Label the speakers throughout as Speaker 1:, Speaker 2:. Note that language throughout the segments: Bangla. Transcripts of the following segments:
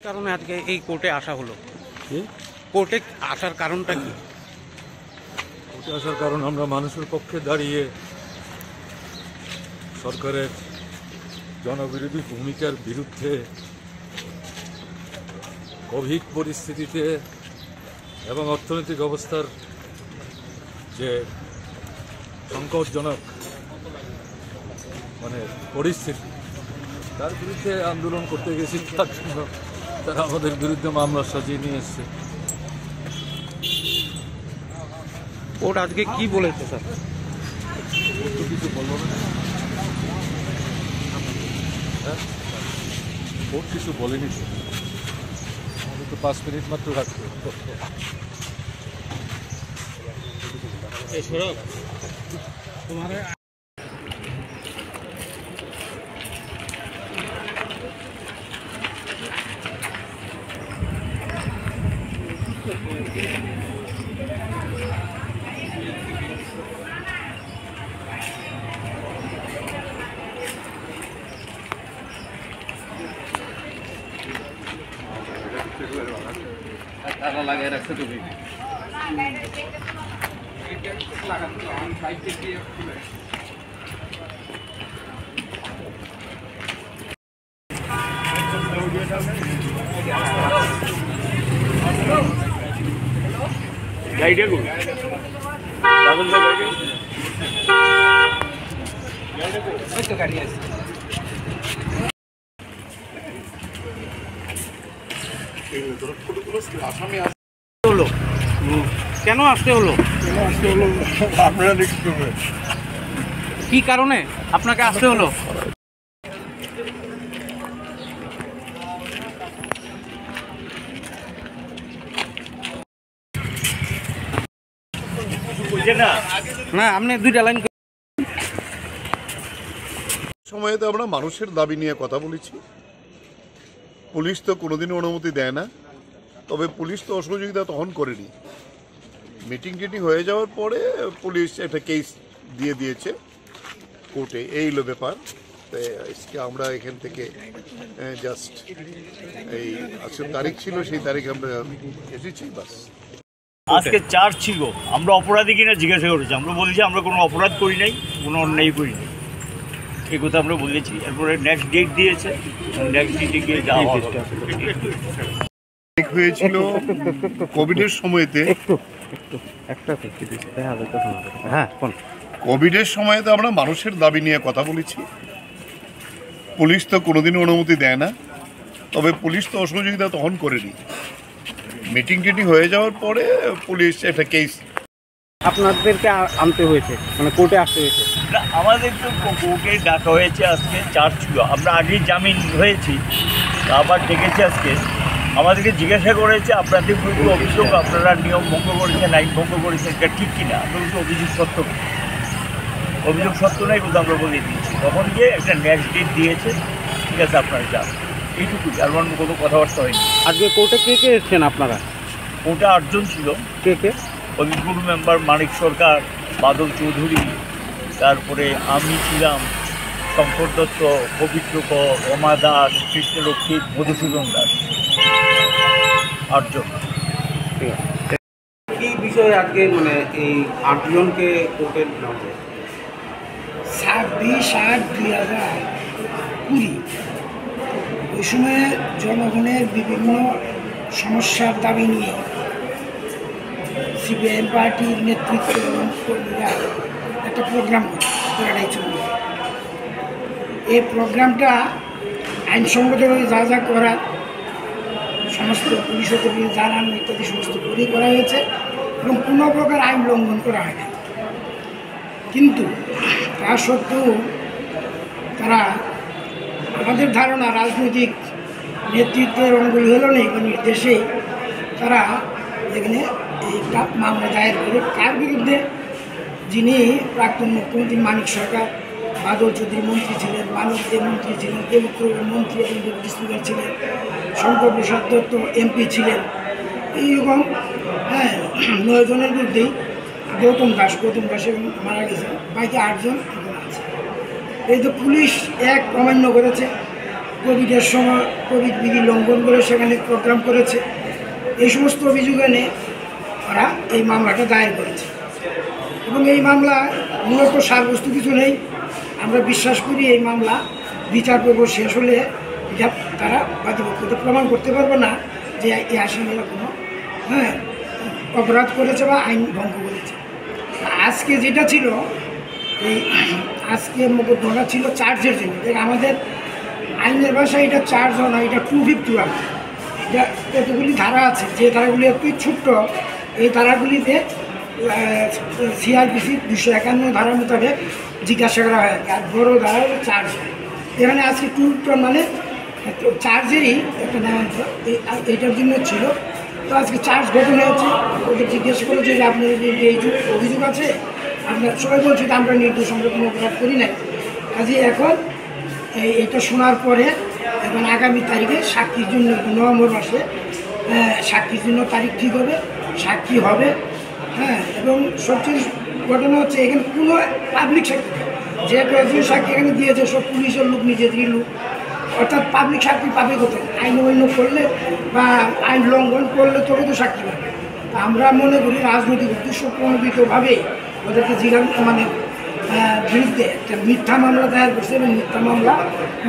Speaker 1: কারণে আজকে এই কোর্টে আসা হলো। কোর্টে আসার কারণটা কি?
Speaker 2: কোর্টে আসার কারণ আমরা মানুষের পক্ষে দাঁড়িয়ে সরকারের জনবিরোধী ভূমিকার বিরুদ্ধে কোভিড পরিস্থিতিতে এবং অর্থনৈতিক অবস্থার যে সংকটজনক পরিস্থিতি তার বিরুদ্ধে আন্দোলন করতে গেছি। তার জন্য তারা আমাদের বিরুদ্ধে মামলা সাজিয়ে নিয়ে এসছে।
Speaker 1: কোর্ট আজকে কি বলেছে স্যার?
Speaker 2: কিছু বলবো না, কোর্ট কিছু বলেনি, আমাদের তো 5 মিনিট মাত্র রাখবে।
Speaker 3: তারা লাগিয়ে রাখছে তুমি গাড়িটা কোন গাড়ি আছে
Speaker 1: কেন আসতে হলো?
Speaker 2: আপনারা লিখতে হবে
Speaker 1: কি কারণে আপনাকে আসতে হলো? না আপনি দুইটা লাইন।
Speaker 4: সময়েতে আমরা মানুষের দাবি নিয়ে কথা বলেছি। পুলিশ তো কোনোদিনও অনুমতি দেয় না, তবে পুলিশ তো অসহযোগিতা তখন করেনি। মিটিং টিটিং হয়ে যাওয়ার পরে পুলিশ একটা কেস দিয়ে দিয়েছে কোর্টে, এই হলো ব্যাপার। আজকে আমরা এখান থেকে জাস্ট এই আজকে তারিখ ছিল, সেই তারিখে আমরা এসেছি বাস।
Speaker 5: আজকে চার্জ ছিল, আমরা অপরাধী কিনা জিজ্ঞাসা করেছি। আমরা বলেছি আমরা কোনো অপরাধ করি নাই, কোনো অন্যায় করি নাই, এই কথা আমরা বলেছি। এরপরে নেক্সট ডেট দিয়েছে, নেক্সট ডেটে গিয়ে যাওয়া
Speaker 4: হয়েছিল কোভিডের সময়তে। কোভিডের সময়তে আমরা মানুষের দাবি নিয়ে কথা বলেছি। পুলিশ তো কোনোদিনও অনুমতি দেয় না, তবে পুলিশ তো অসহযোগিতা তখন করেনি। মিটিং টিটিং হয়ে যাওয়ার পরে পুলিশ একটা কেস
Speaker 1: আপনাদেরকে আনতে হয়েছে, মানে কোর্টে আসতে হয়েছে?
Speaker 5: আমাদের তো কোর্টে ডাকা হয়েছে। আজকে চার্জ ছিল, আমরা আগেই জামিন হয়েছি, আবার ডেকেছে আজকে। আমাদেরকে জিজ্ঞাসা করেছে আপনাদের বিরুদ্ধে অভিযোগ, আপনারা নিয়ম ভঙ্গ করেছেন, আইন ভঙ্গ করেছেন, এটা ঠিক কিনা। আমরা বলছি অভিযোগ সত্য, অভিযোগ সত্য নয় কিন্তু আমরা বলে দিয়েছি। তখন গিয়ে একটা নেক্সট ডেট দিয়েছে, ঠিক আছে আপনারা যান, এইটুকুই। আর অন্য কোনো কথাবার্তা হয়নি।
Speaker 1: আজকে কোর্টে কে কে এসছেন আপনারা?
Speaker 5: কোর্টে 8 জন ছিল।
Speaker 1: কে কে?
Speaker 5: অভিজ্ঞ মেম্বার মানিক সরকার, বাদল চৌধুরী, তারপরে আমি ছিলাম, শঙ্কর দত্ত, পবিত্র কর, রমা দাস, কৃষ্ণরক্ষিত, মধুসূদন দাস, 8 জন।
Speaker 1: কি বিষয়ে আজকে মানে এই 8 জনকে কোর্টে নেওয়া হয়?
Speaker 6: 26/8/2020 ওই সময়ে জনগণের বিভিন্ন সমস্যার দাবি নিয়ে সিপিআইএম পার্টির নেতৃত্ব এবং কর্মীরা একটা প্রোগ্রাম করাটাই চলল। এই প্রোগ্রামটা আইনসঙ্গতভাবে যা যা করার সমস্ত পুলিশ কর্মী জানানো ইত্যাদি সমস্ত করা হয়েছে এবং কোনো প্রকার আইন লঙ্ঘন করা হয় না। কিন্তু তা সত্ত্বেও তারা, আমাদের ধারণা, রাজনৈতিক নেতৃত্বের অঙ্গুলি হলো না এবং নির্দেশেই তারা এখানে এই মামলা দায়ের করে। কার বিরুদ্ধে? যিনি প্রাক্তন মুখ্যমন্ত্রী মানিক সরকার, বাদল চৌধুরী মন্ত্রী ছিলেন, মানিক দে মন্ত্রী ছিলেন, পবিত্র মন্ত্রী এবং ডেপুটি স্পিকার ছিলেন, শঙ্কর প্রসাদ দত্ত এমপি ছিলেন। এইরকম 9 জনের বিরুদ্ধেই গৌতম দাস মারা গেছে, বাকি 8 জন এখন আছে। এই তো পুলিশ এক অমান্য করেছে, কোভিডের সময় কোভিড বিধি লঙ্ঘন করে সেখানে প্রোগ্রাম করেছে। এই সমস্ত অভিযোগ এনে ওরা এই মামলাটা দায়ের করেছে এবং এই মামলা মূলত সারবস্তু কিছু নেই। আমরা বিশ্বাস করি এই মামলা বিচার পর্ব শেষ হলে এটা তারা বাদীপক্ষ তো প্রমাণ করতে পারবে না যে এই আসামিরা কোনো অপরাধ করেছে বা আইন ভঙ্গ করেছে। আজকে যেটা ছিল এই আজকে মোকদ্দমা ছিল চার্জের জন্য। আমাদের আইনের ভাষায় এটা চার্জ হয় না, এটা 251। এটা কতগুলি ধারা আছে, যে ধারাগুলি একটু ছোট্ট, এই ধারাগুলিতে সিআরপিসি 251 ধারা মোতাবেক জিজ্ঞাসা করা হয়। আর বড় ধারা হলো চার্জ হয়। এখানে আজকে 251 মানে চার্জেরই একটা নামান্তর এইটার জন্য ছিল। তো আজকে চার্জ গঠন হয়েছে, ওকে জিজ্ঞেস করেছে যে আপনার এই অভিযোগ আছে, আপনার সবাই বলছে যে আমরা নির্দোষ, আমরা কোনো অপরাধ করি নাই। কাজে এখন এটা শোনার পরে এখন আগামী তারিখে সাক্ষীর জন্য নভেম্বর মাসে সাক্ষীর জন্য তারিখ ঠিক হবে, সাক্ষী হবে। এবং সবচেয়ে ঘটনা হচ্ছে এখানে কোনো পাবলিক সাক্ষী নেই। যে কয়েকজন সাক্ষী এখানে দিয়েছে সব পুলিশের লোক, নিজেদেরই লোক, অর্থাৎ পাবলিক সাক্ষী পাবে কোথায়? আইন অমান্য করলে বা আইন লঙ্ঘন করলে তবে তো সাক্ষী পাবে। আমরা মনে করি রাজনৈতিক উদ্দেশ্য প্রণোদিতভাবে ওদেরকে মানে বিরুদ্ধে একটা মিথ্যা মামলা দায়ের করছে এবং মিথ্যা মামলা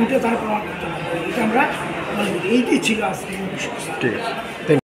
Speaker 6: উঠে তারা প্রমাণ করতে পারবে। এটা আমরা মনে করি। এইটাই ছিল আজকে বিষয়।
Speaker 1: ঠিক আছে, থ্যাংক ইউ।